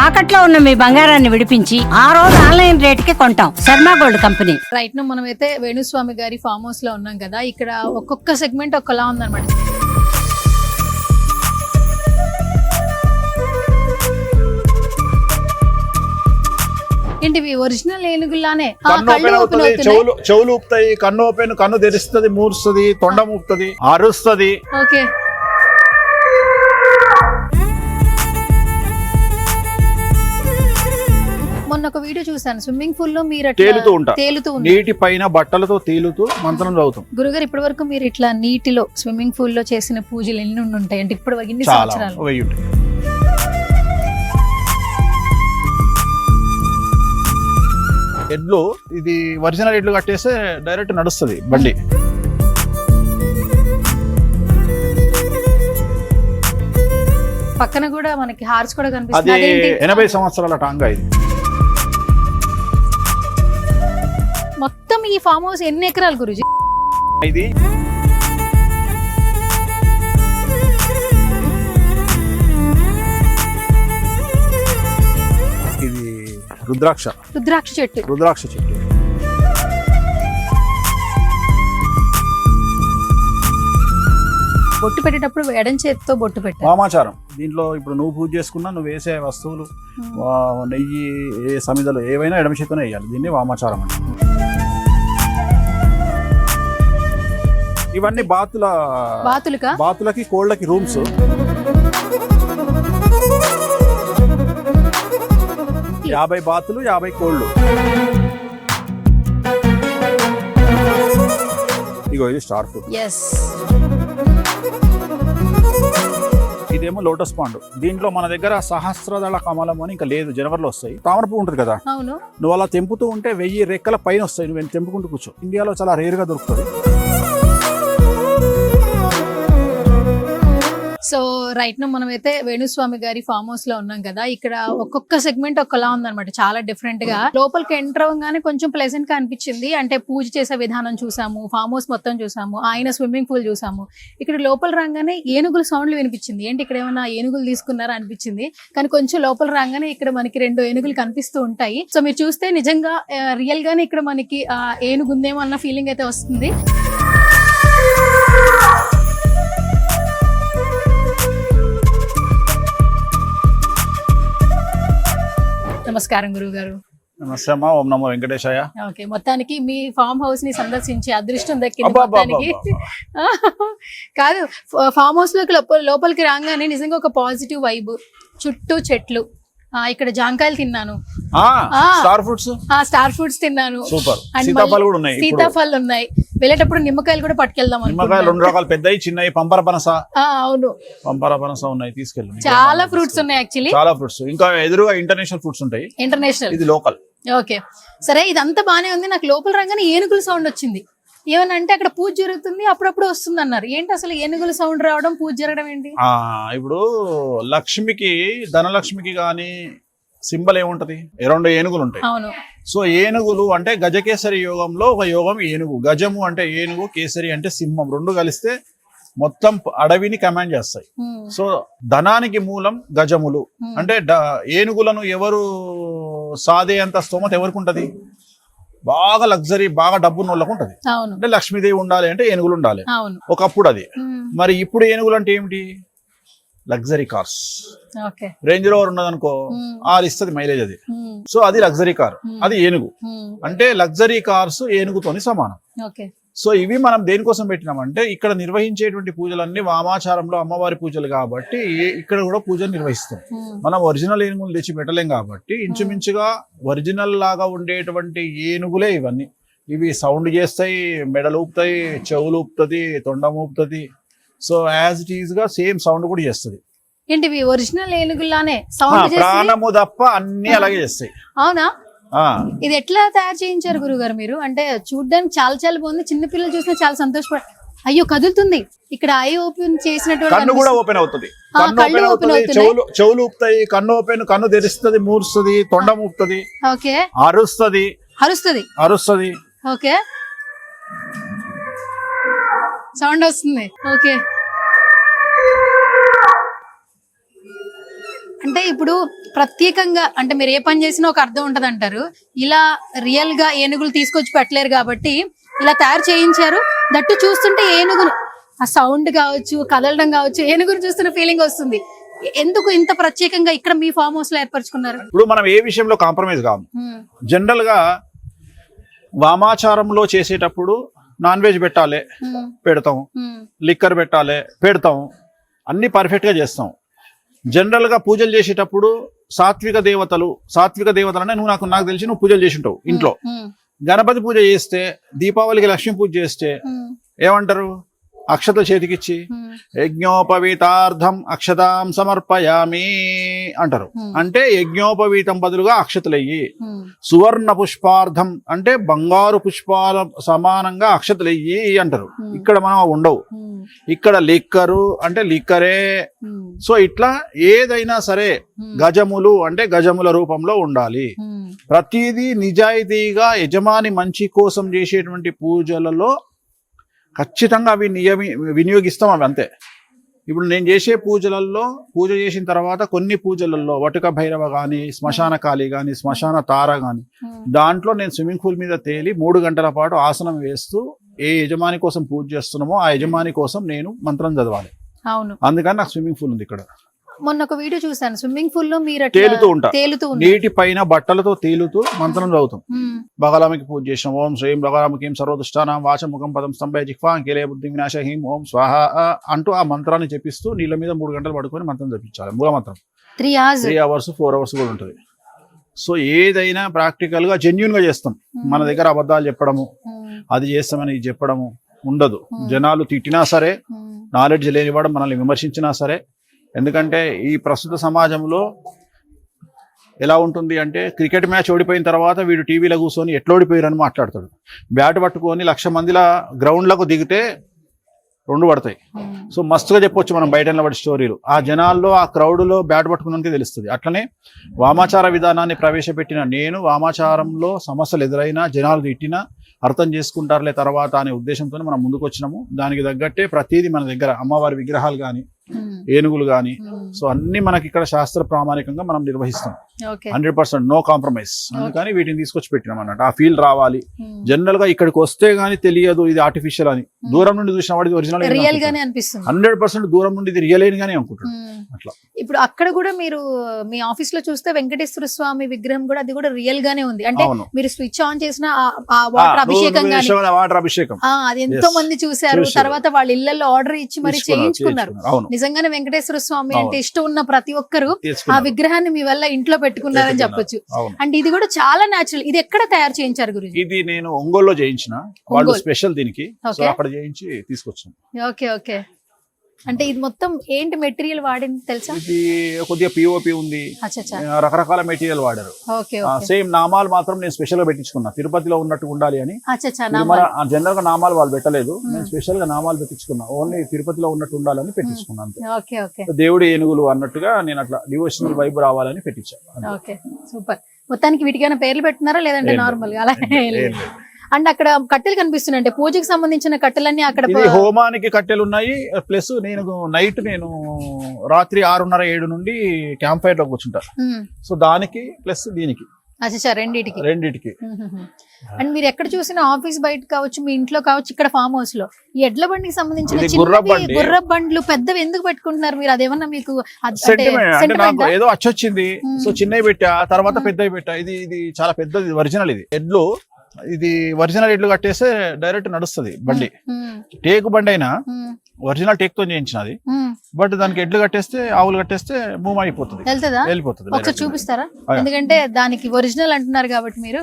తాకట్లో ఉన్న మీ బంగారాన్ని విడిపించి ఆ రోజు ఆన్లైన్ రేటుకి కొంటాం. Sharma gold company. రైట్ ను మనమైతే వేణుస్వామి గారి ఫామ్ హౌస్ లో ఉన్నాం కదా. ఇక్కడ ఒక్కొక్క సెగ్మెంట్ ఒక్కలా ఉందన్నమాట. ఏంటివి ఒరిజినల్ ఏనుగులానే చెవులు ఊపుతాయి, కన్ను ఓపెన్, కన్ను తెరుస్తుంది, మూరుస్తుంది, తొండం ఊపుతుంది, అరుస్తుంది. ఓకే, మొన్న ఒక వీడియో చూసాను, స్విమ్మింగ్ పూల్ లో మీరు తేలుతూ నీటి పైన బట్టలతో తేలుతూ మంత్రం చదువుతాం. గురుగారు, ఇప్పటి వరకు మీరు ఇట్లా నీటిలో స్విమ్మింగ్ పూల్ లో చేసిన పూజలు ఎన్ని ఉంటాయి అంటే ఇప్పుడు ఇన్ని సంవత్సరాలు? 1000 ఉంటాయి. ఎడ్లు ఇది ఒరిజినల్ ఎడ్లు కట్టేస్తే డైరెక్ట్ నడుస్తుంది బండి. పక్కన కూడా మనకి హార్స్ కూడా అది కనిపిస్తుంది. 80 సంవత్సరాల టాంగా ఇది. మొత్తం ఈ ఫామ్ హౌస్ ఎన్ని ఎకరాలు గురుజీ? ఇది రుద్రాక్ష చెట్టు. బొట్టు పెట్టేటప్పుడు ఎడం చేతితో బొట్టు పెట్టాలి. వామాచారం. దీంట్లో ఇప్పుడు నువ్వు పూజ చేసుకున్నా నువ్వు వేసే వస్తువులు, నెయ్యి, ఏ సమిదలు ఏవైనా ఎడమ చేతితోనే వేయాలి. దీన్ని వామాచారం అంటే. ఇవన్నీ బాతులకి కోళ్ళకి రూమ్స్. యాభై బాతులు, 50 కోళ్ళు. ఇగో ఇది స్టార్ ఫుడ్. ఇదేమో లోటస్ పాండు. దీంట్లో మన దగ్గర సహస్రదళ కమలం అని ఇంకా లేదు, జనవరిలో వస్తాయి. తామర పువ్వు ఉంటుంది కదా, నువ్వు అలా తెంపుతూ ఉంటే 1000 రెక్కల పైన వస్తాయి. నువ్వు తెంపుకుంటూ కూర్చో. ఇండియాలో చాలా రేర్ గా దొరుకుతుంది. సో రైట్ ను మనమైతే వేణుస్వామి గారి ఫామ్ హౌస్ లో ఉన్నాం కదా. ఇక్కడ ఒక్కొక్క సెగ్మెంట్ ఒక్కలా ఉందన్నమాట, చాలా డిఫరెంట్ గా. లోపలికి ఎంటర్ అవ్వగానే కొంచెం ప్లెజెంట్ గా అనిపించింది. అంటే పూజ చేసే విధానం చూసాము, ఫామ్ హౌస్ మొత్తం చూసాము, ఆయన స్విమ్మింగ్ పూల్ చూసాము. ఇక్కడ లోపల రాగానే ఏనుగుల సౌండ్లు వినిపించింది. ఏంటి ఇక్కడ ఏమైనా ఏనుగులు తీసుకున్నారా అనిపించింది. కానీ కొంచెం లోపల రాగానే ఇక్కడ మనకి 2 ఏనుగులు కనిపిస్తూ ఉంటాయి. సో మీరు చూస్తే నిజంగా రియల్ గానే ఇక్కడ మనకి ఏనుగు ఉందేమో అన్న ఫీలింగ్ అయితే వస్తుంది. నమస్కారం గురువు గారు. నమస్తే అమ్మా. ఓం నమో వెంకటేశాయ. ఓకే, మొత్తానికి మీ ఫామ్ హౌస్ ని సందర్శించి అదృష్టం దక్కింది మొత్తానికి. కాదు, ఫామ్ హౌస్ లోపలికి రాగానే నిజంగా ఒక పాజిటివ్ వైబ్. చుట్టూ చెట్లు, ఇక్కడ జాంకాయలు తిన్నాను, స్టార్ ఫ్రూట్స్ తిన్నాను, సీతాఫలాలు ఉన్నాయి. వెళ్ళేటప్పుడు నిమ్మకాయలు కూడా పట్టుకెళ్దాం. నిమ్మకాయలు 2 రకాలు, పెద్దవి, చిన్నవి, పంపర పనస. అవును, పంపర పనస ఉన్నాయి, తీసుకెళ్ళి. చాలా ఫ్రూట్స్ ఉన్నాయి యాక్చువల్లీ, చాలా ఫ్రూట్స్. ఇంకా ఎదురుగా ఇంటర్నేషనల్ ఫ్రూట్స్ ఉంటాయి. ఇంటర్నేషనల్, ఇది లోకల్. ఓకే, సరే, ఇదంతా బానే ఉంది. నాకు లోపల రాగానే ఏనుగుల సౌండ్ వచ్చింది. ఏమన్నా అంటే అక్కడ పూజ జరుగుతుంది, అప్పుడప్పుడు వస్తుంది అన్నారు. ఏంటి అసలు ఏనుగుల సౌండ్ రావడం, పూజ జరగడం ఏంటి? ఇప్పుడు లక్ష్మికి, ధనలక్ష్మికి గాని సింబల్ ఏముంటది? 2 ఏనుగులు ఉంటాయి. అవును. సో ఏనుగులు అంటే గజకేసరి యోగంలో ఒక యోగం ఏనుగు. గజము అంటే ఏనుగు, కేసరి అంటే సింహం. 2 కలిస్తే మొత్తం అడవిని కమాండ్ చేస్తాయి. సో ధనానికి మూలం గజములు. అంటే ఏనుగులను ఎవరు సాదే అంత స్తోమత ఎవరికి ఉంటది? బాగా లగ్జరీ, బాగా డబ్బున్న వాళ్ళకు ఉంటది. అంటే లక్ష్మీదేవి ఉండాలి అంటే ఏనుగులు ఉండాలి. ఒకప్పుడు అది. మరి ఇప్పుడు ఏనుగులు అంటే ఏమిటి? Luxury cars. రేంజ్ రోవర్ ఉన్నదనుకో, 6 ఇస్తుంది మైలేజ్ అది. సో అది లగ్జరీ కార్, అది ఏనుగు. అంటే లగ్జరీ కార్స్ ఏనుగుతోని సమానం. సో ఇవి మనం దేనికోసం పెట్టినామంటే, ఇక్కడ నిర్వహించేటువంటి పూజలన్నీ వామాచారంలో అమ్మవారి పూజలు కాబట్టి ఇక్కడ కూడా పూజలు నిర్వహిస్తాం. మనం ఒరిజినల్ ఏనుగులు తెచ్చి పెట్టలేం కాబట్టి ఇంచుమించుగా ఒరిజినల్ లాగా ఉండేటువంటి ఏనుగులే ఇవన్నీ. ఇవి సౌండ్ చేస్తాయి, మెడలు ఊపుతాయి, చెవులు ఊపుతుంది, తొండం ఊపుతుంది. సో యాజ్ ఇట్ ఈజ్ గా సేమ్ సౌండ్ కూడా చేస్తుంది. ఏంటివి ఒరిజినల్ ఏనుగులానే సౌండ్, ప్రాణము తప్ప అన్ని అలాగే చేస్తాయి. అవునా? ఇది ఎట్లా తయారు చేయించారు గురుగారు మీరు? అంటే చూడడానికి చాలా చాలా బాగుంది. చిన్నపిల్లలు చూసినా చాలా సంతోషపడ. అయ్యో, కదులుతుంది. ఇక్కడ ఐ ఓపెన్ చేసినట్టు కన్ను కూడా ఓపెన్ అవుతుంది. చెవులు ఊపుతాయి, కన్ను ఓపెన్, కన్ను తెరుస్తుంది, మూరుస్తుంది, తొండం ఊపుతుంది, అరుస్తుంది. ఓకే, సౌండ్ వస్తుంది. ఓకే, అంటే ఇప్పుడు ప్రత్యేకంగా అంటే మీరు ఏ పని చేసినా ఒక అర్థం ఉంటది అంటారు. ఇలా రియల్ గా ఏనుగులు తీసుకొచ్చి పెట్టలేరు కాబట్టి ఇలా తయారు చేయించారు. దట్టు చూస్తుంటే ఏనుగును ఆ సౌండ్ కావచ్చు, కదలడం కావచ్చు, ఏనుగును చూస్తున్న ఫీలింగ్ వస్తుంది. ఎందుకు ఇంత ప్రత్యేకంగా ఇక్కడ మీ ఫామ్ హౌస్ లో ఏర్పరచుకున్నారు? ఇప్పుడు మనం ఏ విషయంలో కాంప్రమైజ్ కాము. జనరల్ గా వామాచారంలో చేసేటప్పుడు నాన్ వెజ్ పెట్టాలి, పెడతాం. లిక్కర్ పెట్టాలి, పెడతాం. అన్ని పర్ఫెక్ట్ గా చేస్తాం. జనరల్ గా పూజలు చేసేటప్పుడు సాత్విక దేవతలు అంటే నాకు తెలిసి నువ్వు పూజలు చేసి ఉంటావు ఇంట్లో. గణపతి పూజ చేస్తే, దీపావళికి లక్ష్మీ పూజ చేస్తే ఏమంటారు? అక్షత చేతికిచ్చి యజ్ఞోపవీతార్థం అక్షతాం సమర్పయామి అంటారు. అంటే యజ్ఞోపవీతం బదులుగా అక్షతలయ్యి. సువర్ణ పుష్పార్థం అంటే బంగారు పుష్పాల సమానంగా అక్షతలయ్యి అంటారు. ఇక్కడ మనం ఉండవు. ఇక్కడ లిక్కరు అంటే లిక్కరే. సో ఇట్లా ఏదైనా సరే గజములు అంటే గజముల రూపంలో ఉండాలి. ప్రతిదీ నిజాయితీగా యజమాని మంచి కోసం చేసేటువంటి పూజలలో ఖచ్చితంగా అవి వినియోగిస్తాం. అవి అంతే. ఇప్పుడు నేను చేసే పూజలలో పూజ చేసిన తర్వాత కొన్ని పూజలలో వటుక భైరవ కానీ, శ్మశాన కాళీ కానీ, శ్మశాన తార కానీ, దాంట్లో నేను స్విమ్మింగ్ పూల్ మీద తేలి 3 గంటల పాటు ఆసనం వేస్తూ ఏ యజమాని కోసం పూజ చేస్తున్నామో ఆ యజమాని కోసం నేను మంత్రం చదవాలి. అవును, అందుకని నాకు స్విమ్మింగ్ పూల్ ఉంది ఇక్కడ. మొన్న ఒక వీడియో చూసాను, స్విమ్మింగ్ పూల్ లో మీరు తేలుతూ నీటి పైన బట్టలతో తేలుతూ మంత్రం చదువుతాం. బగలామికి పూజ చేసాం. ఓం శ్రీం బగలామికి సర్వదుష్టానం వాచముఖం పదం స్తంభే జిహ్వా కేలే బుద్ధి వినాశ హీం ఓం స్వాహ అంటూ ఆ మంత్రాన్ని చెప్పిస్తూ నీళ్ళ మీద 3 గంటలు పడుకొని మంత్రం చెప్పించాలి. మూల మంత్రం 3 hours 4 hours కూడా ఉంటుంది. సో ఏదైనా ప్రాక్టికల్ గా జెన్యున్ గా చేస్తాం. మన దగ్గర అబద్ధాలు చెప్పడము, అది చేస్తామని ఇది చెప్పడము ఉండదు. జనాలు తిట్టినా సరే, నాలెడ్జ్ లేనివాడు మనల్ని విమర్శించినా సరే. ఎందుకంటే ఈ ప్రస్తుత సమాజంలో ఎలా ఉంటుంది అంటే, క్రికెట్ మ్యాచ్ ఓడిపోయిన తర్వాత వీడు టీవీలో కూర్చొని ఎట్లా ఓడిపోయారని మాట్లాడతాడు. బ్యాట్ పట్టుకొని 1,00,000 మందిలా గ్రౌండ్లకు దిగితే 2 పడతాయి. సో మస్తుగా చెప్పొచ్చు మనం బయట నిలబడి స్టోరీలు. ఆ జనాల్లో ఆ క్రౌడ్లో బ్యాట్ పట్టుకున్నాకే తెలుస్తుంది. అట్లనే వామాచార విధానాన్ని ప్రవేశపెట్టిన నేను వామాచారంలో సమస్యలు ఎదురైనా, జనాలు తిట్టినా అర్థం చేసుకుంటారులే తర్వాత అనే ఉద్దేశంతో మనం ముందుకు వచ్చినాము. దానికి తగ్గట్టే ప్రతిదీ మన దగ్గర అమ్మవారి విగ్రహాలు కానీ, ఏనుగులు కానీ, సో అన్ని మనకి ఇక్కడ శాస్త్ర ప్రామాణికంగా మనం నిర్వహిస్తాం. 100% నో కాంప్రమైజ్. అందుకని వీటిని తీసుకొచ్చి పెట్టినాం అన్నట్టు. ఆ ఫీల్ రావాలి. జనరల్ గా ఇక్కడికి వస్తే గానీ తెలియదు ఇది ఆర్టిఫిషియల్ అని. దూరం నుండి చూసిన వాడికి ఒరిజినల్ 100% దూరం నుండి ఇది రియల్ అయిన గానీ అనుకుంటాడు. అట్లా ఇప్పుడు అక్కడ కూడా మీరు మీ ఆఫీస్ లో చూస్తే వెంకటేశ్వర స్వామి విగ్రహం కూడా అది కూడా రియల్ గానే ఉంది. అంటే మీరు స్విచ్ ఆన్ చేసిన ఆ వాటర్ అభిషేకం అది ఎంతో మంది చూశారు. తర్వాత వాళ్ళ ఇళ్లలో ఆర్డర్ ఇచ్చి మరి చేయించుకున్నారు. నిజంగానే వెంకటేశ్వర స్వామి అంటే ఇష్టం ఉన్న ప్రతి ఒక్కరు ఆ విగ్రహాన్ని మీ వల్ల ఇంట్లో పెట్టుకున్నారని చెప్పొచ్చు. అంటే ఇది కూడా చాలా న్యాచురల్. ఇది ఎక్కడ తయారు చేయించారు గురించి? ఇది నేను ఒంగోలులో చేయించిన. వాళ్ళు స్పెషల్ దీనికి అక్కడ చేయించి తీసుకొచ్చాను. Okay okay. అంటే ఇది మొత్తం ఏంటి మెటీరియల్ వాడింది తెలుసా? ఇది కొద్దిగా పిఓపి ఉంది, రకరకాల మెటీరియల్ వాడారు. సేమ్ నామాలు మాత్రం నేను స్పెషల్ గా పెట్టించుకున్నా. తిరుపతిలో ఉన్నట్టు ఉండాలి అని. జనరల్ గా నామాలు వాళ్ళు పెట్టలేదు, నేను స్పెషల్ గా నామాలు పెట్టించుకున్నా. ఓన్లీ తిరుపతిలో ఉన్నట్టు ఉండాలని పెట్టించుకున్నాను. దేవుడి ఏనుగులు అన్నట్టుగా నేను అట్లా డివోషనల్ వైబ్ రావాలని పెట్టించాను. సూపర్. మొత్తానికి వీటికైనా పేర్లు పెట్టున్నారా లేదంటే నార్మల్ గా అలా? అండ్ అక్కడ కట్టెలు కనిపిస్తున్నాయి. అంటే పూజకి సంబంధించిన కట్టెలన్నీ అక్కడ హోమానికి కట్టెలు ఉన్నాయి. ప్లస్ నేను రాత్రి 6:30-7 నుండి క్యాంప్ ఫైర్ లో కూర్చుంటా. సో దానికి ప్లస్ దీనికి రెండిటికి. అండ్ మీరు ఎక్కడ చూసినా ఆఫీస్ బయట కావచ్చు, మీ ఇంట్లో కావచ్చు, ఇక్కడ ఫామ్ హౌస్ లో ఈ ఎడ్ల బండికి సంబంధించిన గుర్ర బండ్లు పెద్దవి ఎందుకు పెట్టుకుంటున్నారు మీరు? అదేమన్నా మీకు ఏదో అచ్చొచ్చింది, సో చిన్నవి పెట్టా, తర్వాత పెద్దవి పెట్టా. ఇది చాలా పెద్దది, ఒరిజినల్. ఇది ఎడ్లు, ఇది ఒరిజినల్ ఎడ్లు కట్టేస్తే డైరెక్ట్ నడుస్తుంది బండి. టేకు బండి అయినా ఒరిజినల్ టేక్ తో చేయించినది. బట్ దానికి ఎడ్లు కట్టేస్తే, ఆవులు కట్టేస్తే మూవ్ అయిపోతుంది, వెళ్ళిపోతుంది. ఒకసారి చూపిస్తారా? ఎందుకంటే దానికి ఒరిజినల్ అంటున్నారు కాబట్టి మీరు.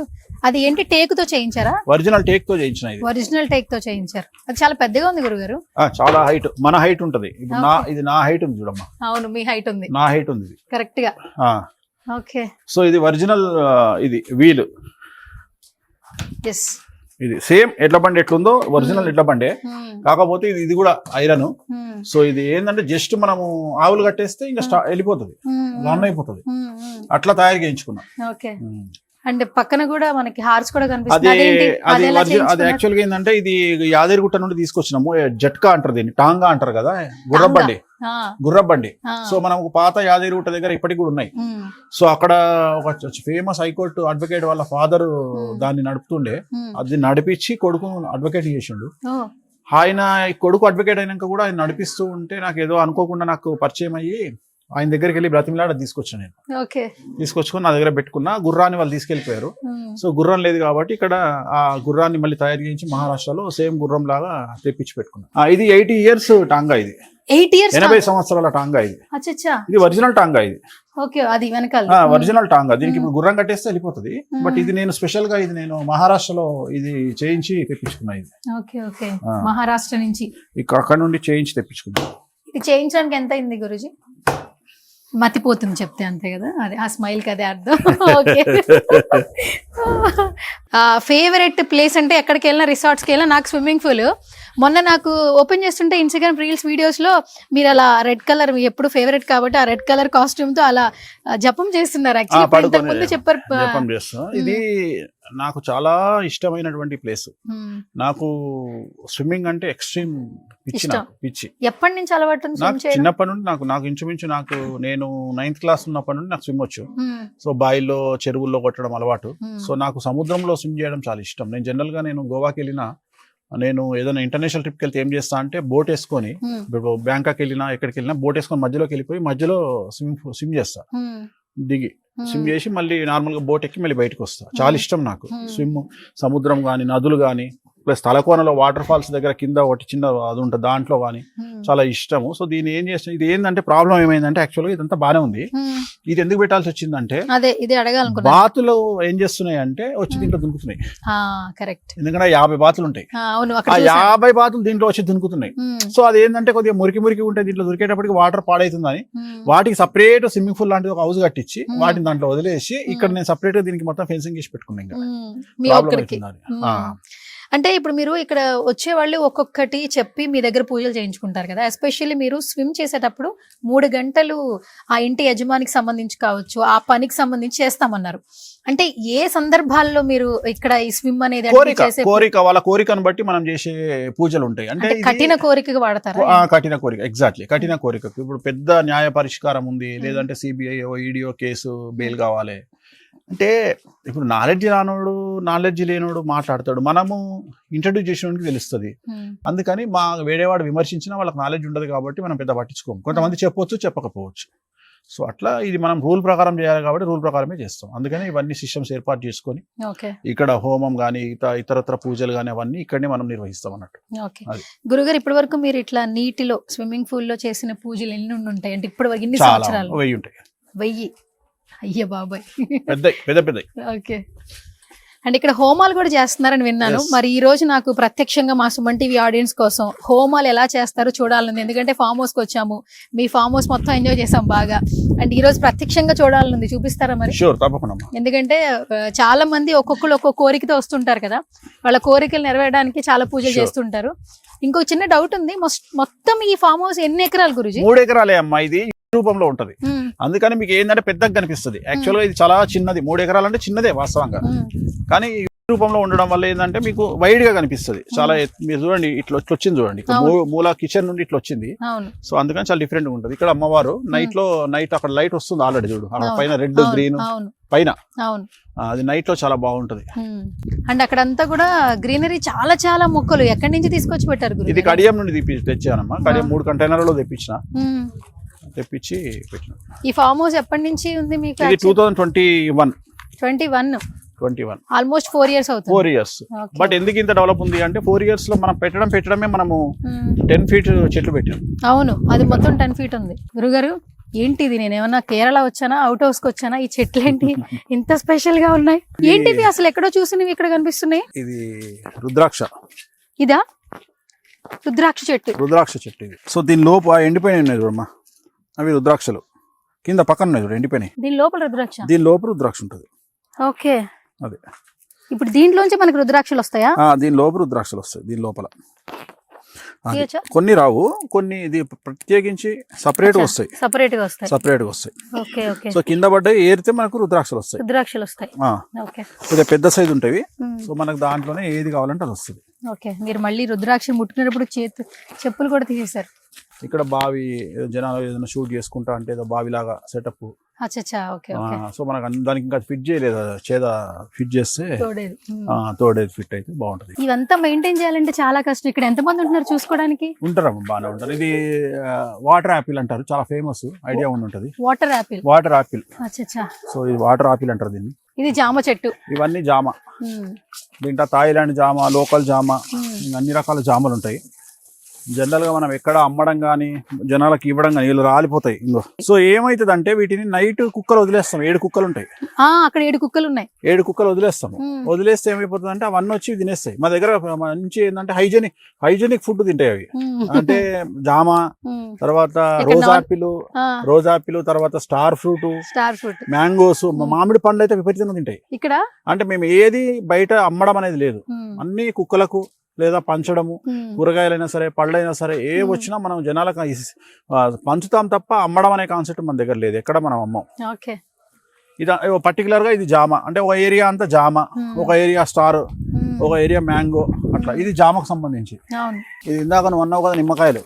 అది ఏంటి, టేక్ తో చేయించారా? ఒరిజినల్ టేక్ తో చేయించిన. ఒరిజినల్ టేక్ తో చేయించారు. అది చాలా పెద్దగా ఉంది గురుగారు. చాలా హైట్, మన హైట్ ఉంటది. ఇది నా హైట్ ఉంది చూడమ్మా. అవును, మీ హైట్ ఉంది. నా హైట్ ఉంది కరెక్ట్ గా. ఓకే. సో ఇది ఒరిజినల్, ఇది వీల్. ఇది సేమ్ ఎడ్ల బండి ఎట్లుందో ఒరిజినల్ ఎడ్ల బండే, కాకపోతే ఇది కూడా ఐరన్. సో ఇది ఏంటంటే జస్ట్ మనము ఆవులు కట్టేస్తే ఇంకా వెళ్ళిపోతుంది, రన్ అయిపోతుంది. అట్లా తయారు చేయించుకున్నా. అంటే పక్కన కూడా మనకి హార్స్ కూడా అది యాక్చువల్గా ఏంటంటే ఇది యాదగిరిగుట్ట నుండి తీసుకొచ్చినాము. జట్కా అంటారు దీన్ని, టాంగా అంటారు కదా గుర్రబండి. గుర్రబండి. సో మనం ఒక పాత యాదగిరిగుట్ట దగ్గర ఇప్పటికి కూడా ఉన్నాయి. సో అక్కడ ఒక ఫేమస్ హైకోర్టు అడ్వకేట్ వాళ్ళ ఫాదర్ దాన్ని నడుపుతుండే, అది నడిపించి కొడుకు అడ్వకేట్ చేసిండు. ఆయన కొడుకు అడ్వకేట్ అయినాక కూడా ఆయన నడిపిస్తూ ఉంటే నాకు ఏదో అనుకోకుండా నాకు పరిచయం అయ్యి ఆయన దగ్గరికి వెళ్ళి బ్రతిమిలాడ తీసుకొచ్చాను నేను. తీసుకొచ్చుకొని నా దగ్గర పెట్టుకున్నా. గుర్రాన్ని వాళ్ళు తీసుకెళ్లిపోయారు. సో గుర్రం లేదు కాబట్టి ఇక్కడ ఆ గుర్రాన్ని మళ్ళీ తయారు చేయించి మహారాష్ట్రలో సేమ్ గుర్రం లాగా తెప్పించి పెట్టుకున్నా. ఇది 80 years టాంగా. ఇది 80 సంవత్సరాల టాంగా. ఇది ఒరిజినల్ టాంగా. ఇది ఒరిజినల్ టాంగా. దీనికి ఇప్పుడు గుర్రం కట్టేస్తే వెళ్ళిపోతుంది. బట్ ఇది నేను స్పెషల్ గా ఇది నేను మహారాష్ట్రలో ఇది చేయించి తెప్పించుకున్నా. ఇది మహారాష్ట్ర నుంచి అక్కడ నుండి చేయించి తెప్పించుకున్నా. ఇది చేయించడానికి ఎంత అయింది గురుజీ? మతిపోతుంది చెప్తే, అంతే కదా, అదే ఆ స్మైల్ కి అదే అర్థం. ఓకే. ఫేవరెట్ ప్లేస్ అంటే ఎక్కడికి వెళ్ళినా, రిసార్ట్స్కి వెళ్ళినా నాకు స్విమ్మింగ్ పూల్. మొన్న నాకు ఓపెన్ చేస్తుంటే ఇన్స్టాగ్రామ్ రీల్స్ వీడియోస్ లో మీరు అలా రెడ్ కలర్ ఎప్పుడు ఫేవరెట్ కాబట్టి ఆ రెడ్ కలర్ కాస్ట్యూమ్ తో అలా జపం చేస్తున్నారు. ముందు చెప్పారు. ఇది నాకు చాలా ఇష్టమైనటువంటి ప్లేస్. నాకు స్విమ్మింగ్ అంటే ఎక్స్ట్రీమ్ పిచ్చి. ఎప్పటి నుంచి అలవాటు? చిన్నప్పటి నుండి నాకు ఇంచుమించు నేను 9th క్లాస్ ఉన్నప్పటి నుండి నాకు స్విమ్ వచ్చు. సో బాయిల్లో చెరువుల్లో కొట్టడం అలవాటు. సో నాకు సముద్రంలో స్విమ్ చేయడం చాలా ఇష్టం. నేను జనరల్ గా నేను గోవాకి వెళ్ళినా, నేను ఏదైనా ఇంటర్నేషనల్ ట్రిప్కి వెళ్తే ఏం చేస్తా అంటే బోట్ వేసుకొని, ఇప్పుడు బ్యాంకాక్ వెళ్ళినా ఎక్కడికి వెళ్ళినా బోట్ వేసుకొని మధ్యలోకి వెళ్ళిపోయి మధ్యలో స్విమ్ చేస్తా. దిగి స్విమ్ చేసి మళ్ళీ నార్మల్ గా బోట్ ఎక్కి మళ్ళీ బయటకు వస్తా. చాలా ఇష్టం నాకు స్విమ్. సముద్రం గానీ, నదులు గానీ, ప్లస్ తలకోనలో వాటర్ ఫాల్స్ దగ్గర కింద ఒకటి చిన్న అది ఉంటుంది, దాంట్లో కానీ చాలా ఇష్టము. సో దీన్ని ఏం చేస్తాం, ఇది ఏంటంటే ప్రాబ్లం ఏమైందంటే యాక్చువల్గా ఇదంతా బాగానే ఉంది. ఇది ఎందుకు పెట్టాల్సి వచ్చిందంటే, బాతులు ఏం చేస్తున్నాయి అంటే వచ్చి దీంట్లో దునుకుతున్నాయి. ఎందుకంటే 50 బాతులు ఉంటాయి. ఆ 50 బాతులు దీంట్లో వచ్చి దునుకుతున్నాయి. సో అది ఏంటంటే కొద్దిగా మురికి ఉంటే దీంట్లో దొరికేటప్పటికి వాటర్ పాడైతుందని వాటికి సపరేట్ స్విమ్మింగ్ పూల్ లాంటిది ఒక హౌస్ కట్టించి వాటిని దాంట్లో వదిలేసి ఇక్కడ నేను సపరేట్ గా దీనికి మొత్తం ఫెన్సింగ్ చేసి పెట్టుకున్నాను. అంటే ఇప్పుడు మీరు ఇక్కడ వచ్చే వాళ్ళు ఒక్కొక్కటి చెప్పి మీ దగ్గర పూజలు చేయించుకుంటారు కదా. ఎస్పెషల్లీ మీరు స్విమ్ చేసేటప్పుడు 3 గంటలు ఆ ఇంటి యజమానికి సంబంధించి కావచ్చు, ఆ పనికి సంబంధించి చేస్తామన్నారు. అంటే ఏ సందర్భాల్లో మీరు ఇక్కడ ఈ స్విమ్ అనేది కోరిక, వాళ్ళ కోరికను బట్టి మనం చేసే పూజలు ఉంటాయి. అంటే కఠిన కోరికగా వాడతారు. కఠిన కోరిక, ఎగ్జాక్ట్లీ కఠిన కోరికకు. ఇప్పుడు పెద్ద న్యాయ పరిష్కారం ఉంది, లేదంటే సిబిఐ ఈడియో కేసు బెయిల్ కావాలి అంటే, ఇప్పుడు నాలెడ్జ్ లేనోడు మాట్లాడతాడు, మనము ఇంట్రడ్యూస్ చేసినోడికి తెలుస్తుంది. అందుకని వేరేవాడు విమర్శించినా వాళ్ళకి నాలెడ్జ్ ఉండదు కాబట్టి మనం పెద్ద పట్టించుకోము. కొంతమంది చెప్పొచ్చు, చెప్పకపోవచ్చు. సో అట్లా ఇది మనం రూల్ ప్రకారం చేయాలి కాబట్టి రూల్ ప్రకారమే చేస్తాం. అందుకని ఇవన్నీ సిస్టమ్స్ ఏర్పాటు చేసుకొని ఇక్కడ హోమం గానీ ఇతరత్ర పూజలు గానీ అవన్నీ ఇక్కడనే మనం నిర్వహిస్తాం అన్నట్టు. గురుగారు, ఇప్పటి వరకు మీరు ఇట్లా నీటిలో స్విమ్మింగ్ పూల్ లో చేసిన పూజలు ఎన్ని ఉంటాయి అంటే ఇప్పుడు ఎన్ని సంవత్సరాలు? 1000 ఉంటాయి. 1000? అయ్యో బాబాయ్, పెద్ద. ఓకే. అండ్ ఇక్కడ హోమాలు కూడా చేస్తున్నారని విన్నాను. మరి ఈ రోజు నాకు ప్రత్యక్షంగా మా సుమన్ టీవీ ఆడియన్స్ కోసం హోమాలు ఎలా చేస్తారో చూడాలని, ఎందుకంటే ఫామ్ హౌస్ కి వచ్చాము, మీ ఫామ్ హౌస్ మొత్తం ఎంజాయ్ చేసాం బాగా. అండ్ ఈ రోజు ప్రత్యక్షంగా చూడాలని చూపిస్తారా మరి? ఎందుకంటే చాలా మంది ఒక్కొక్కరు ఒక్కొక్క కోరికతో వస్తుంటారు కదా, వాళ్ళ కోరికలు నెరవేరడానికి చాలా పూజలు చేస్తుంటారు. ఇంకొక చిన్న డౌట్ ఉంది, మొత్తం ఈ ఫామ్ హౌస్ ఎన్ని ఎకరాలు గురుజీ? 3 ఎకరాలే అమ్మా. ఇది రూపంలో ఉంటది, అందుకని మీకు ఏంటంటే పెద్దగా కనిపిస్తుంది. యాక్చువల్ గా ఇది చాలా చిన్నది, 3 ఎకరాలు అంటే చిన్నదే వాస్తవంగా. కానీ ఈ రూపంలో ఉండడం వల్ల ఏంటంటే మీకు వైడ్ గా కనిపిస్తుంది. చాలా మీరు చూడండి, ఇట్లా వచ్చింది చూడండి, మూల కిచెన్ నుండి ఇట్లా వచ్చింది. సో అందుకని చాలా డిఫరెంట్ గా ఉంటది. ఇక్కడ అమ్మవారు నైట్ అక్కడ లైట్ వస్తుంది ఆల్రెడీ, చూడు అక్కడ పైన రెడ్ గ్రీన్ పైన, అది నైట్ లో చాలా బాగుంటది. అండ్ అక్కడంతా కూడా గ్రీనరీ, చాలా చాలా మొక్కలు ఎక్కడి నుంచి తీసుకొచ్చి పెట్టారు? ఇది కడియం నుండి తెచ్చానమ్మా. కడియం 3 కంటైనర్లలో తెప్పించి పెట్టిన. ఈ ఫామ్ హౌస్ ఎప్పటి నుంచి ఉంది మీకు? 2021 ఆల్మోస్ట్ 4 years అవుతుంది. 4 years. బట్ ఎందుకు ఇంత డెవలప్ ఉంది అంటే 4 years లో మనం పెట్టడమే మనము 10 feet చెట్లు పెట్టాం. అవును, అది మొత్తం 10 feet ఉంది. గురుగారు ఏంటిది, నేను ఏమన్నా కేరళ వచ్చానా, అవుట్ హౌస్ కి వచ్చానా? ఈ చెట్లు ఏంటి ఇంత స్పెషల్ గా ఉన్నాయి? ఏంటివి అసలు ఎక్కడో చూసినవి ఇక్కడ కనిపిస్తున్నాయి? ఇది రుద్రాక్ష. ఇదా రుద్రాక్ష చెట్టు? ఇది. సో దీని లోపు ఎండిపోయినాయి ఉన్నాయి చూడమ్మా, అవి రుద్రాక్షలు. కింద పక్కన ఉన్నాయి చూడు ఎండిపోయినాయి. దీని లోపల రుద్రాక్ష ఉంటుంది. ఓకే. అదే ఇప్పుడు దీంట్లోంచి మనకి రుద్రాక్షలు వస్తాయా? దీని లోపల రుద్రాక్షలు వస్తాయి. దీని లోపల కొన్ని రావు, కొన్ని ఇది ప్రత్యేకించి సపరేట్ గా వస్తాయి. సో కింద పడ్డాయి ఏరితే మనకు రుద్రాక్షలు వస్తాయి. కొద్దిగా పెద్ద సైజు ఉంటాయి. సో మనకు దాంట్లోనే ఏది కావాలంటే అది వస్తుంది. మీరు మళ్ళీ రుద్రాక్ష ముట్టుకునేటప్పుడు చెప్పులు కూడా తీసేశారు. ఇక్కడ బావి జనాలు ఏదైనా షూట్ చేసుకుంటా అంటే ఏదో బావిలాగా సెటప్. అచ్చా, ఓకే ఓకే. సో మనకు దానికి ఇంకా ఫిట్ చేయలేదు, చేద ఫిట్ చేస్తే తోడేది. తోడేది ఫిట్ అయితే బాగుంటది. ఇదంతా మెయింటైన్ చేయాలంటే చాలా కష్టం. ఇక్కడ ఎంత మంది ఉంటున్నారు చూసుకోవడానికి? ఉంటారమ్మా, బాగానే ఉంటారు. ఇది వాటర్ యాపిల్ అంటారు, చాలా ఫేమస్, ఐడియా ఉంటది. Water Apple. Water Apple. అచ్చా. సో ఇది వాటర్ యాపిల్ అంటారు దీన్ని. ఇది జామ చెట్టు. ఇవన్నీ జామ. దీంట్లో థాయిలాండ్ జామ, లోకల్ జామ, అన్ని రకాల జామలు ఉంటాయి. జనరల్ గా మనం ఎక్కడ అమ్మడం గానీ జనాలకు ఇవ్వడం కానీ వీళ్ళు రాలిపోతాయి ఇంకో. సో ఏమైతుంది అంటే వీటిని నైట్ కుక్కలు వదిలేస్తాం. 7 కుక్కలు ఉంటాయి అక్కడ. 7 కుక్కలు ఉన్నాయి. 7 కుక్కలు వదిలేస్తాము. వదిలేస్తే ఏమైపోతుంది అంటే అవన్నీ వచ్చి తినేస్తాయి. మా దగ్గర మంచి ఏంటంటే హైజెనిక్ ఫుడ్ తింటాయి అవి. అంటే జామ, తర్వాత రోజ్ ఆపిల్, తర్వాత స్టార్ ఫ్రూట్, మ్యాంగోస్, మామిడి పండ్లు అయితే విపరీతంగా తింటాయి ఇక్కడ. అంటే మేము ఏది బయట అమ్మడం అనేది లేదు, అన్ని కుక్కలకు లేదా పంచడము. కూరగాయలైనా సరే, పళ్ళైనా సరే, ఏ వచ్చినా మనం జనాలకు పంచుతాం తప్ప అమ్మడం అనే కాన్సెప్ట్ మన దగ్గర లేదు, ఎక్కడ మనం అమ్మం. ఇది పర్టికులర్ గా ఇది జామ అంటే ఒక ఏరియా అంతా జామ, ఒక ఏరియా స్టార్, ఒక ఏరియా మ్యాంగో, అట్లా. ఇది జామకు సంబంధించి. ఇది ఇందాక నువ్వు అన్నావు కదా నిమ్మకాయలు,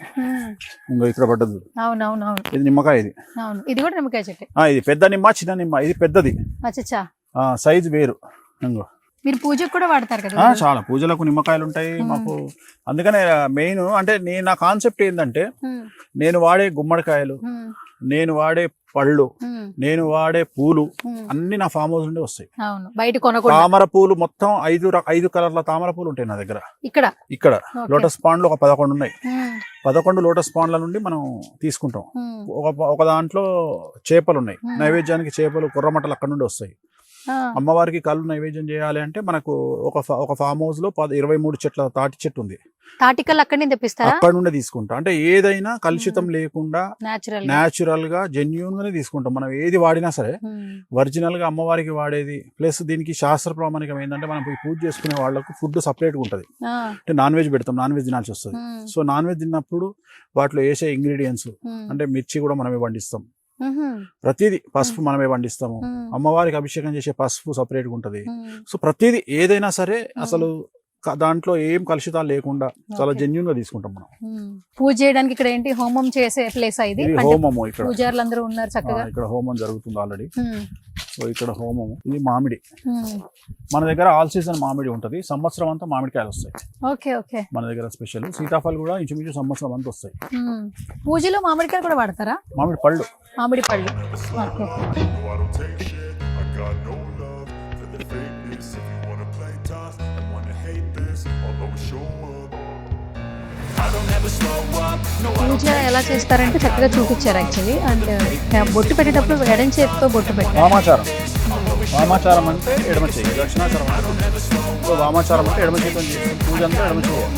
ఇంకో ఇక్కడ పడ్డది. ఇది నిమ్మకాయ. ఇది కూడా నిమ్మకాయ చెట్టు. ఇది పెద్ద నిమ్మ, చిన్న నిమ్మ. ఇది పెద్దది, సైజు వేరు. ఇంకో మీరు పూజకు కూడా వాడతారు కదా? చాలా పూజలకు నిమ్మకాయలు ఉంటాయి మాకు. అందుకనే మెయిన్ అంటే నా కాన్సెప్ట్ ఏంటంటే నేను వాడే గుమ్మడికాయలు, నేను వాడే పళ్ళు, నేను వాడే పూలు అన్ని నా ఫామ్ హౌస్ నుండి వస్తాయి. తామర పూలు మొత్తం 5 కలర్ల తామర పూలు ఉంటాయి నా దగ్గర. ఇక్కడ లోటస్ పాండ్లు ఒక 11 ఉన్నాయి. 11 లోటస్ పాండ్ల నుండి మనం తీసుకుంటాం. ఒక దాంట్లో చేపలు ఉన్నాయి, నైవేద్యానికి చేపలు, కుర్రమట్టలు అక్కడ నుండి వస్తాయి. అమ్మవారికి కళ్ళు నైవేద్యం చేయాలి అంటే మనకు ఒక ఫామ్ హౌస్ లో 23 చెట్ల తాటి చెట్టు ఉంది. తాటికల్ అక్కడి నుంచి తెప్పిస్తారా? అక్కడ నుండి తీసుకుంటాం. అంటే ఏదైనా కలుషితం లేకుండా న్యాచురల్ గా జెన్యూన్ గానే తీసుకుంటాం. మనం ఏది వాడినా సరే ఒరిజినల్ గా అమ్మవారికి వాడేది. ప్లస్ దీనికి శాస్త్ర ప్రామాణికం ఏంటంటే మనం పూజ చేసుకునే వాళ్ళకు ఫుడ్ సపరేట్ గా ఉంటది. అంటే నాన్ వెజ్ పెడతాం, నాన్ వెజ్ తినాల్సి వస్తుంది. సో నాన్ వెజ్ తిన్నప్పుడు వాటిలో వేసే ఇంగ్రీడియంట్స్ అంటే మిర్చి కూడా మనమే పండిస్తాం, ప్రతిదీ పసుపు మనమే పండిస్తాము. అమ్మవారికి అభిషేకం చేసే పసుపు సపరేట్ గా ఉంటది. సో ప్రతిదీ ఏదైనా సరే అసలు దాంట్లో ఏం కలుషితాలు లేకుండా చాలా జెన్యూన్ గా తీసుకుంటాం మనం. పూజ చేయడానికి ఇక్కడ ఏంటి హోమం చేసే ప్లేస్ ఇది? హోమము ఇక్కడ పూజారులు అందరూ ఉన్నారు చక్కగా. ఇక్కడ హోమం జరుగుతుంది ఆల్రెడీ. సో ఇక్కడ హోమము. ఇది మామిడి. మన దగ్గర ఆల్ సీజన్ మామిడి ఉంటది, సంవత్సరం అంతా మామిడికాయలు వస్తాయి. మన దగ్గర స్పెషల్ సీతాఫల్ కూడా ఇంచుమించు సంవత్సరం అంతా వస్తాయి. పూజలో మామిడికాయలు కూడా వాడతారా? మామిడి పళ్ళు. పూజ ఎలా చేస్తారంటే చక్కగా చూపించారు యాక్చువల్లీ. అండ్ బొట్టు పెట్టేటప్పుడు ఎడం చేతితో బొట్టు పెట్టారు. వామాచారం అంటే ఎడమ చేయి, దక్షిణాచారం అంటే వామాచారం అంటే ఎడమ చేతితో పూజ అంతా ఎడమ చేయాలి.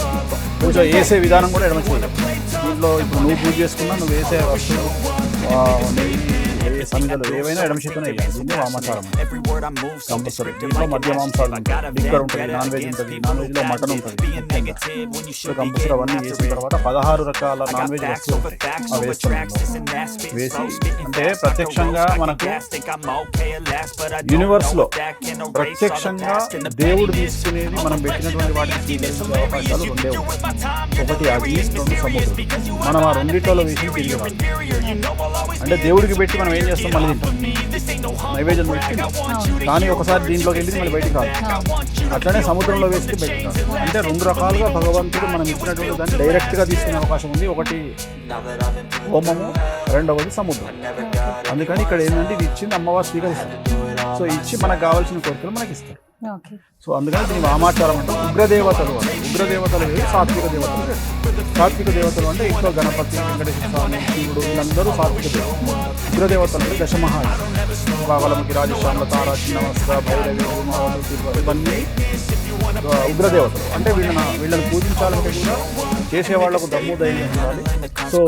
పూజ వేసే విధానం కూడా ఎడమ చేయాలి. దీంట్లో ఇప్పుడు నువ్వు పూజ చేసుకున్నా నువ్వు వేసే వస్తువులు సమిధలు ఏవైనా ఎడమ చేతితోనే వేయాలి. దీన్ని వామాచారం కంపల్సరీ. దీంట్లో మధ్య మాంసాలు ఉంటాయి, లిక్కర్ ఉంటుంది, నాన్ వెజ్ ఉంటుంది, నాన్ వెజ్ లో మటన్ ఉంటుంది. సో కంపల్సరీ అవన్నీ వేసిన తర్వాత 16 రకాల నాన్ వెజ్ వస్తువులు అవి వేసి అంటే ప్రత్యక్షంగా మనకు యూనివర్స్ లో ప్రత్యక్షంగా దేవుడు తీసుకునేది మనం పెట్టినటువంటి వాటిని స్వీకరించే అవకాశాలు 2 ఉంటాయి. ఒకటి అగ్ని, 2 సముద్రం. మనం ఆ రెండిట్లో వేసి తిరిగి అంటే దేవుడికి పెట్టి మనం ఏం చేస్తాం, మళ్ళీ నైవేద్యం పెట్టి కానీ ఒకసారి దీంట్లోకి వెళ్ళి మళ్ళీ బయటికి రాదు. అట్లనే సముద్రంలో వేసి బయటికి రాదు. అంటే 2 రకాలుగా భగవంతుడు మనం ఇచ్చినటువంటి దాన్ని డైరెక్ట్ గా తీసుకునే అవకాశం ఉంది. ఒకటి హోమము, రెండవది సముద్రం. అందుకని ఇక్కడ ఏంటంటే ఇది ఇచ్చింది అమ్మవారు స్వీకరిస్తారు. సో ఇచ్చి మనకు కావాల్సిన కోరికలు మనకి ఇస్తారు. సో అందుకని దీని వామాచారం అంటే ఉగ్రదేవతలు అంటే ఉగ్రదేవతలు వేరు, సాత్విక దేవతలు వేరు. సాత్విక దేవతలు అంటే ఇంట్లో గణపతి, వెంకటేశ్వర స్వామి, శివుడు వీళ్ళందరూ సాత్విక దేవతలు. ఉగ్రదేవతలు అంటే దశమహాలు, బావలముఖి, రాజశ్యామల, తార, చిన్నవస్త్ర, భైరవి, ఇవన్నీ ఉగ్రదేవతలు. అంటే వీళ్ళని పూజించాలంటే కూడా చేసేవాళ్లకు దమ్ము ధైర్యం ఉండాలి. సో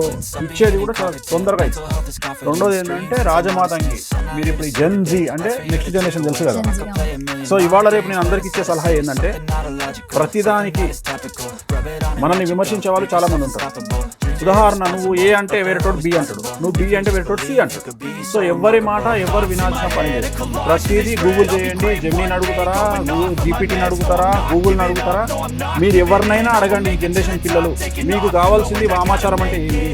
ఇచ్చేది కూడా చాలా తొందరగా ఇస్తారు. రెండోది ఏంటంటే రాజమాతంగి. మీరు ఇప్పుడు ఈ జెన్జీ అంటే నెక్స్ట్ జనరేషన్ తెలుసు కదా. సో ఇవాళ రేపు నేను అందరికి ఇచ్చే సలహా ఏంటంటే ప్రతిదానికి మనల్ని విమర్శించే వాళ్ళు చాలా మంది ఉంటారు. ఉదాహరణ నువ్వు ఏ అంటే వేరేటోడు బి అంటాడు, నువ్వు బి అంటే వేరేటోడు సి అంటాడు. సో ఎవరి మాట ఎవరు వినాల్సిన పని లేదు. ప్రతిదీ గూగుల్ చేయండి. జెమినీని అడుగుతారా, జీపీటీని అడుగుతారా, గూగుల్ని అడుగుతారా, మీరు ఎవరినైనా అడగండి. ఈ జనరేషన్ పిల్లలు మీకు కావాల్సింది వామాచారం అంటే ఏంది,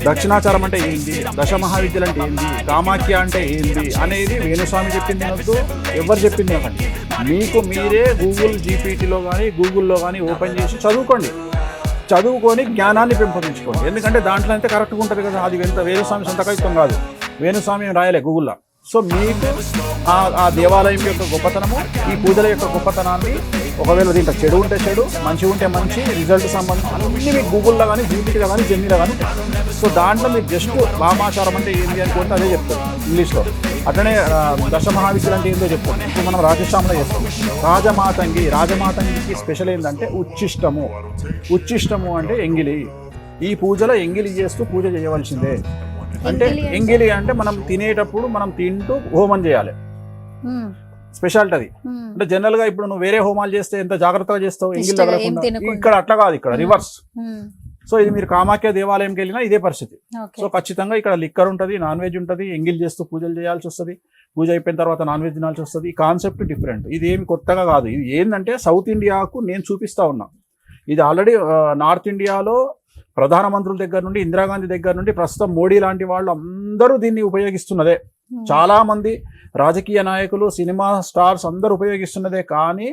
దక్షిణాచారం అంటే ఏంది, దశ మహావిద్యలు అంటే ఏంది, కామాఖ్య అంటే ఏంది అనేది వేణుస్వామి చెప్పింది అనొద్దు, ఎవరు చెప్పింది అనకండి. మీకు మీరే గూగుల్ జీపీటీలో కానీ గూగుల్లో కానీ ఓపెన్ చేసి చదువుకొని జ్ఞానాన్ని పెంపొందించుకోండి. ఎందుకంటే దాంట్లో అయితే కరెక్ట్గా ఉంటుంది కదా. అది వేణుస్వామి సొంత కవిత్వం కాదు, వేణుస్వామి రాయలే గూగుల్లో. సో మీకు ఆ దేవాలయం యొక్క గొప్పతనము, ఈ పూజల యొక్క గొప్పతనాన్ని, ఒకవేళ దీంట్లో చెడు ఉంటే చెడు, మంచి ఉంటే మంచి, రిజల్ట్ సంబంధించి అన్నీ మీకు గూగుల్లో కానీ జీపీటీలో కానీ జెమినీలో కానీ. సో దాంట్లో మీరు జస్ట్ వామాచారం అంటే ఏంటి అనుకుంటే అదే చెప్తారు ఇంగ్లీష్లో. అట్లనే దశ మహావిద్యలు అంటే ఏంటో చెప్తాం. ఇప్పుడు మనం రాజశ్యామలో చేస్తాం. రాజమాతంగికి స్పెషల్ ఏంటంటే ఉచ్చిష్టము అంటే ఎంగిలి. ఈ పూజలో ఎంగిలి చేస్తూ పూజ చేయవలసిందే. అంటే ఎంగిలి అంటే మనం తినేటప్పుడు మనం తింటూ హోమం చేయాలి. స్పెషాలిటీ అది. అంటే జనరల్ గా ఇప్పుడు నువ్వు వేరే హోమాలు చేస్తే ఎంత జాగ్రత్తగా చేస్తావు, ఎంగిలి తగలకుండా. ఇక్కడ అట్లా కాదు, ఇక్కడ రివర్స్. సో ఇది మీరు కామాఖ్య దేవాలయంకి వెళ్ళినా ఇదే పరిస్థితి. సో ఖచ్చితంగా ఇక్కడ లిక్కర్ ఉంటుంది, నాన్ వెజ్ ఉంటుంది, ఎంగిల్ చేస్తూ పూజలు చేయాల్సి వస్తుంది. పూజ అయిపోయిన తర్వాత నాన్ వెజ్ తినాల్సి వస్తుంది. ఈ కాన్సెప్ట్ డిఫరెంట్. ఇది ఏమి కొత్తగా కాదు. ఇది ఏంటంటే సౌత్ ఇండియాకు నేను చూపిస్తా ఉన్నా. ఇది ఆల్రెడీ నార్త్ ఇండియాలో ప్రధానమంత్రుల దగ్గర నుండి, ఇందిరాగాంధీ దగ్గర నుండి, ప్రస్తుతం మోడీ లాంటి వాళ్ళు అందరూ దీన్ని ఉపయోగిస్తున్నదే. చాలా మంది రాజకీయ నాయకులు, సినిమా స్టార్స్ అందరూ ఉపయోగిస్తున్నదే. కానీ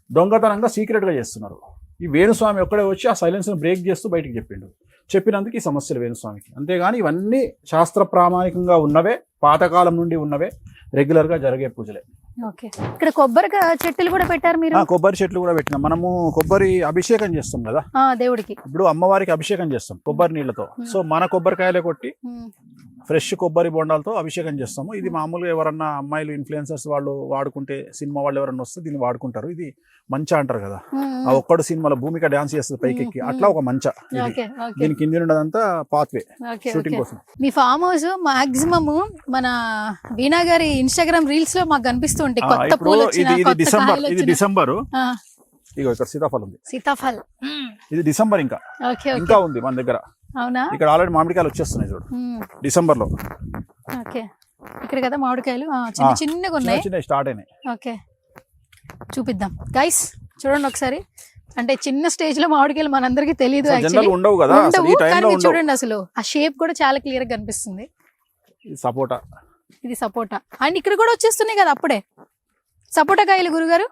దొంగతనంగా సీక్రెట్గా చేస్తున్నారు. ఈ వేణుస్వామి ఒక్కడే వచ్చి ఆ సైలెన్స్ని బ్రేక్ చేస్తూ బయటికి చెప్పినందుకు ఈ సమస్యలు వేణుస్వామికి. అంతేగాని ఇవన్నీ శాస్త్ర ప్రామాణికంగా ఉన్నవే, పాతకాలం నుండి ఉన్నవే, రెగ్యులర్గా జరిగే పూజలే. ఓకే. ఇక్కడ కొబ్బరి చెట్లు కూడా పెట్టారు మీరు? కొబ్బరి చెట్లు కూడా పెట్టినాం. మనము కొబ్బరి అభిషేకం చేస్తాం కదా దేవుడికి. ఇప్పుడు అమ్మవారికి అభిషేకం చేస్తాం కొబ్బరి నీళ్ళతో. సో మన కొబ్బరికాయలే కొట్టి ఫ్రెష్ కొబ్బరి బొండాలతో అభిషేకం చేస్తాము. ఇది మామూలుగా ఎవరన్నా అమ్మాయిలు ఇన్ఫ్లుయెన్సర్స్ వాళ్ళు వాడుకుంటే, సినిమా వాళ్ళు ఎవరన్నా వస్తే దీన్ని వాడుకుంటారు. ఇది మంచ అంటారు కదా, ఆ ఒక్కడు సినిమాలో భూమిక డాన్స్ చేస్తుంది పైకెక్కి, అట్లా ఒక మంచ. దీని కింద ఉండదంతా పాత్వే షూటింగ్ కోసం. మీ ఫామ్ హౌస్ మాక్సిమం మన వీణా గారి ఇన్స్టాగ్రామ్ రీల్స్ లో మాకు కనిపిస్తుంటే కొత్త పూలు వచ్చిన, ఇది డిసెంబర్. ఇగో ఇక్కడ సీతాఫలం ఉంది. సీతాఫలం ఇది డిసెంబర్. ఇంకా ఉంది మన దగ్గర. అవునా? ఇక్కడ ఆల్రెడీ మామిడికాయలు వచ్చేస్తున్నాయి చూడు డిసెంబర్ లో. ఓకే. ఇక్కడ కదా మామిడికాయలు చిన్న చిన్నగా ఉన్నాయి, చిన్న స్టార్ట్ అయినాయి. ఓకే, చూపిద్దాం గైస్, చూడండి ఒకసారి. అంటే చిన్న స్టేజ్ లో మామిడికాయలు మనందరికి తెలియదు, ఉండవు కదా. చూడండి అసలు ఆ షేప్ కూడా చాలా క్లియర్ గా కనిపిస్తుంది. సపోటా, ఇది సపోటా. అండ్ ఇక్కడ కూడా వచ్చేస్తున్నాయి కదా అప్పుడే సపోటా కాయలు గురుగారు.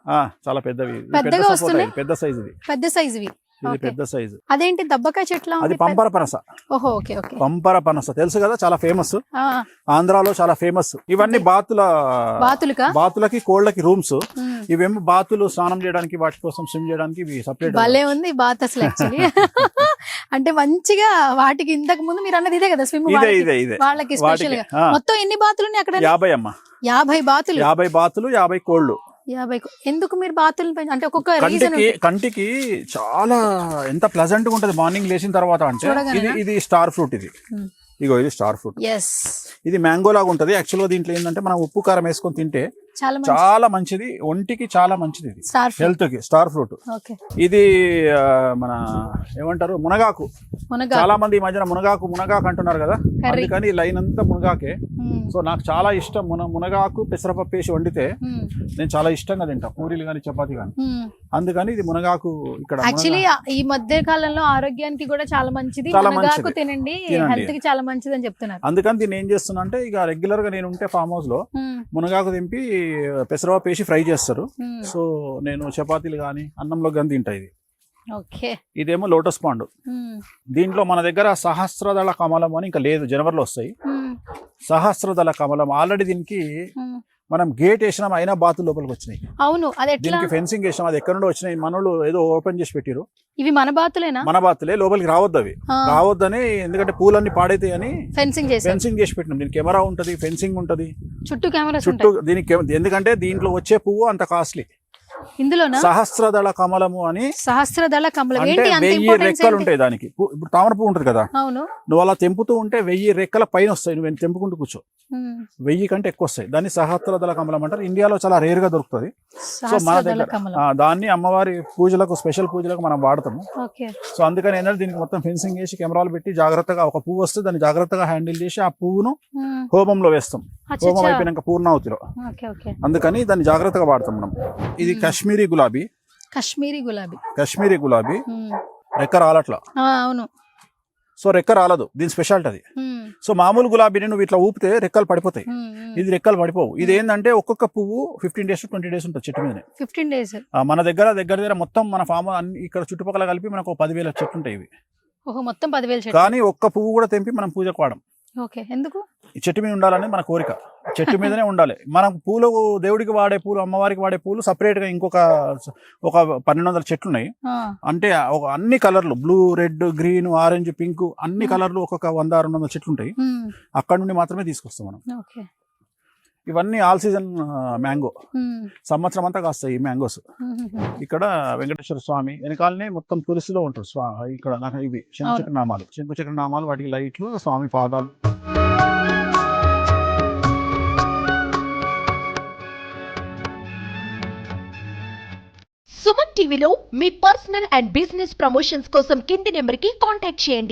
చాలా పెద్దవి, పెద్దగా వస్తున్నాయి, పెద్ద సైజువి. ఇది పెద్ద సైజు. అదేంటి దబ్బకాయ చెట్ల? అది పంపర పనస. ఓహో, ఓకే ఓకే. పంపర పనస తెలుసు కదా, చాలా ఫేమస్, ఆంధ్రాలో చాలా ఫేమస్. ఇవన్నీ బాతులకి కోళ్ళకి రూమ్స్. ఇవేమో బాతులు స్నానం చేయడానికి, వాటి కోసం స్విమ్ చేయడానికి ఇవి సపరేట్. భలే ఉంది బాత్ అసలు యాక్చువల్లీ. అంటే మంచిగా వాటికి ఇంతకు ముందు మీరు అన్నది ఇదే కదా స్విమ్, వాళ్ళకి స్పెషల్ గా. మొత్తం ఎన్ని బాతులు ఉన్నాయి అక్కడ? 50 అమ్మా. 50 బాతులు. 50 బాతులు, 50 కోళ్ళు. 50. ఎందుకు మీరు బాతులు అంటే ఒక్కొక్క కంటికి చాలా ఎంత ప్లెజెంట్ గా ఉంటది మార్నింగ్ లేచిన తర్వాత. అంటే ఇది స్టార్ ఫ్రూట్. ఇగో ఇది స్టార్ ఫ్రూట్. ఇది మ్యాంగో లాగా ఉంటది. యాక్చువల్ గా దీంట్లో ఏంటంటే మనం ఉప్పు కారం వేసుకొని తింటే చాలా మంచిది, ఒంటికి చాలా మంచిది, ఇది హెల్త్ కి. Star fruit. ఇది మన ఏమంటారు, మునగాకు. చాలా మంది ఈ మధ్యన మునగాకు అంటున్నారు కదా, అందుకని లైన్ అంతా మునగాకే. సో నాకు చాలా ఇష్టం మునగాకు పెసరపప్పు వేసి వండితే నేను చాలా ఇష్టంగా తింటా, పూరీలు కానీ చపాతీ కానీ. అందుకని ఇది మునగాకు. ఇక్కడ యాక్చువల్లీ ఈ మధ్య కాలంలో ఆరోగ్యానికి కూడా చాలా మంచిది, మునగాకు తినండి, హెల్త్ కి చాలా మంచిది అని చెప్తున్నారు. అందుకని దీన్ని ఏం చేస్తున్నా అంటే, ఇక రెగ్యులర్ గా నేను ఉంటే ఫామ్ హౌస్ లో మునగాకు దింపి పెసరపప్పు వేసి ఫ్రై చేస్తారు. సో నేను చపాతీలు కానీ అన్నంలో కానీ తింటా. ఇది ఇదేమో లోటస్ పాండు. దీంట్లో మన దగ్గర సహస్రదళ కమలం అని ఇంకా లేదు, జనవరిలో వస్తాయి. సహస్రదళ కమలం ఆల్రెడీ దీనికి మనం గేట్ వేసినాం, అయినా బాతులు లోపలికి వచ్చినాయి. అవును, దీనికి ఫెన్సింగ్ వేసినాం. అది ఎక్కడ నుండి వచ్చినాయి, మనోళ్ళు ఏదో ఓపెన్ చేసి పెట్టిరు. ఇవి మన బాతులేనా? మన బాతులే, లోపలికి రావద్దు అవి, రావద్దని. ఎందుకంటే పూలన్నీ పాడైతాయి అని ఫెన్సింగ్ చేసి పెట్టినాం. దీనికి కెమెరా ఉంటది, ఫెన్సింగ్ ఉంటది, చుట్టూ దీనికి. ఎందుకంటే దీంట్లో వచ్చే పువ్వు అంత కాస్ట్లీ. ఇందులోనా సహస్రదళ కమలము అని, సహస్రదళ కమలం అంటే ఏంటి అంత 1000 ఇంపార్టెన్స్ రెక్కలు ఉంటాయి దానికి. ఇప్పుడు తామర పువ్వు ఉంటుంది కదా, అవును నువ్వు అలా తెంపుతూ ఉంటే 1000 రెక్కల పైన వస్తాయి. నువ్వు తెంపుకుంటూ కూర్చో, 1000 కంటే ఎక్కువ వస్తాయి. దాన్ని సహస్రదళ కమలం అంటారు. ఇండియాలో చాలా రేర్ గా దొరుకుతుంది. సో మన సహస్రదళ దగ్గర కమలం దాన్ని అమ్మవారి పూజలకు, స్పెషల్ పూజలకు మనం వాడతాము. ఓకే సో అందుకని ఏంటంటే దీనికి మొత్తం ఫెన్సింగ్ చేసి కెమెరాలు పెట్టి జాగ్రత్తగా, ఒక పువ్వు వస్తే దాన్ని జాగ్రత్తగా హ్యాండిల్ చేసి ఆ పువ్వును హోమంలో వేస్తాం. హోమం అయిపోయినాక పూర్ణావతిలో. ఓకే ఓకే అందుకని దాన్ని జాగ్రత్తగా వాడతాం మనం. ఇది కాశ్మీరీ గులాబీ. కాశ్మీరీ గులాబీ కాశ్మీరీ గులాబీ రెక్క రాలట్లా. అవును. సో రెక్క రాలదు, దీని స్పెషాలిటీ అది. సో మామూలు గులాబీని నువ్వు ఇట్లా ఊపితే రెక్కలు పడిపోతాయి, ఇది రెక్కలు పడిపోవు. ఇది ఏంటంటే ఒక్కొక్క పువ్వు 15 days to 20 days ఉంటుంది చెట్టు మీదనే. 15 days. మన దగ్గర మొత్తం మన ఫామ్ అన్ని ఇక్కడ చుట్టుపక్కల కలిపి మనకు 10,000 చెట్లు ఉంటాయి ఇవి. ఓహో, మొత్తం 10,000 చెట్లు. కానీ ఒక్క పువ్వు కూడా తెంపి మనం పూజకు వాడం. ఓకే, ఎందుకు? ఈ చెట్టు మీద ఉండాలని మన కోరిక. చెట్టు మీదనే ఉండాలి. మనం పూలు, దేవుడికి వాడే పూలు, అమ్మవారికి వాడే పూలు సపరేట్ గా ఇంకొక 1200 చెట్లు ఉన్నాయి. అంటే అన్ని కలర్లు, blue, red, green, orange, pink, అన్ని కలర్లు ఒక్కొక్క 100-200 చెట్లు ఉంటాయి. అక్కడ నుండి మాత్రమే తీసుకొస్తాం మనం. ఇవన్నీ ఆల్ సీజన్ మ్యాంగో, సంవత్సరం అంతా కాస్తాయి ఈ మ్యాంగోస్. ఇక్కడ వెంకటేశ్వర స్వామి వెనకాలనే మొత్తం తులసిలో ఉంటారు. ఇక్కడ నాకు ఇవి శంకుచక్ర నామాలు, వాటికి లైట్లు, స్వామి పాదాలు. సుమన్ టీవీలో మీ పర్సనల్ అండ్ బిజినెస్ ప్రమోషన్స్ కోసం కింది నెంబర్కి కాంటాక్ట్ చేయండి.